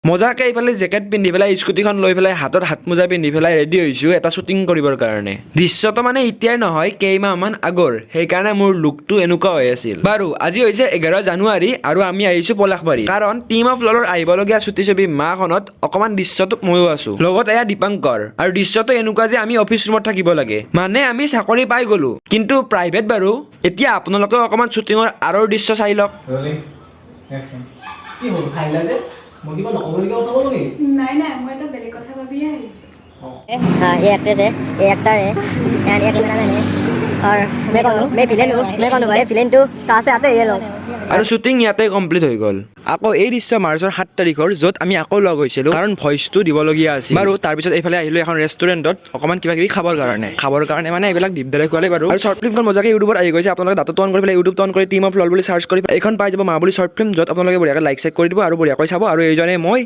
মজাকে এইফালে জেকেট পিন্ধি পেলাই স্কুটিখন লৈ পেলাই হাতত হাতমোজা পিন্ধি পেলাই ৰেডি হৈছোঁ এটা শ্বুটিং কৰিবৰ কাৰণে। দৃশ্যটো মানে এতিয়াই নহয় কেইমাহমান আগৰ, সেইকাৰণে মোৰ লুকটো এনেকুৱা হৈ আছিল। বাৰু আজি হৈছে 11 জানুৱাৰী আৰু আমি আহিছোঁ পলাশবাৰী, কাৰণ টিম অফ ললৰ আহিবলগীয়া ছুটি ছবি মাখনত অকণমান দৃশ্যটোত ময়ো আছোঁ, লগত এয়া দীপাংকৰ। আৰু দৃশ্যটো এনেকুৱা যে আমি অফিচ ৰুমত থাকিব লাগে, মানে আমি চাকৰি পাই গ'লো, কিন্তু প্ৰাইভেট বাৰু। এতিয়া আপোনালোকেও অকণমান শ্বুটিঙৰ আঁৰৰ দৃশ্য চাই লওক। কি হ'ল খাইলা যে মই কিবা নকবলগীয়া কথা ক'লো নেকি? নাই নাই মই এটা বেলেগ কথা ভাবিয়ে আহিছোঁ। हाँ ये एक्ट्रेस है, ये एक्टर है एंड ये कैमरामैन है और मैं कौन हूँ? मैं विलेन हूँ। मैं कौन हूँ भाई? विलेन टू कहाँ से आते हैं ये लोग? আৰু শ্বুটিং ইয়াতে কমপ্লিট হৈ গ'ল। আকৌ এই দৃশ্য মাৰ্চৰ 7 তাৰিখৰ, য'ত আমি আকৌ লগ হৈছিলোঁ, কাৰণ ভইচটো দিবলগীয়া আছিল বাৰু। তাৰপিছত এইফালে আহিলোঁ এখন ৰেষ্টুৰেণ্টত অকণমান কিবা কিবি খাবৰ কাৰণে মানে এইবিলাক দীপদাৰে খোৱালে বাৰু। আৰু শ্বৰ্ট ফিল্মখন মজাকে ইউটিউবত আহি গৈছে, আপোনালোকে ডাটাটো অন কৰি পেলাই ইউটিউবটো অন কৰি টিম অফ লল বুলি চাৰ্চ কৰি এইখন পাই যাব মা বুলি শ্বৰ্ট ফিল্ম, য'ত আপোনালোকে বঢ়িয়াকৈ লাইক চেক কৰি দিব আৰু বঢ়িয়াকৈ চাব। আৰু এইজনে মই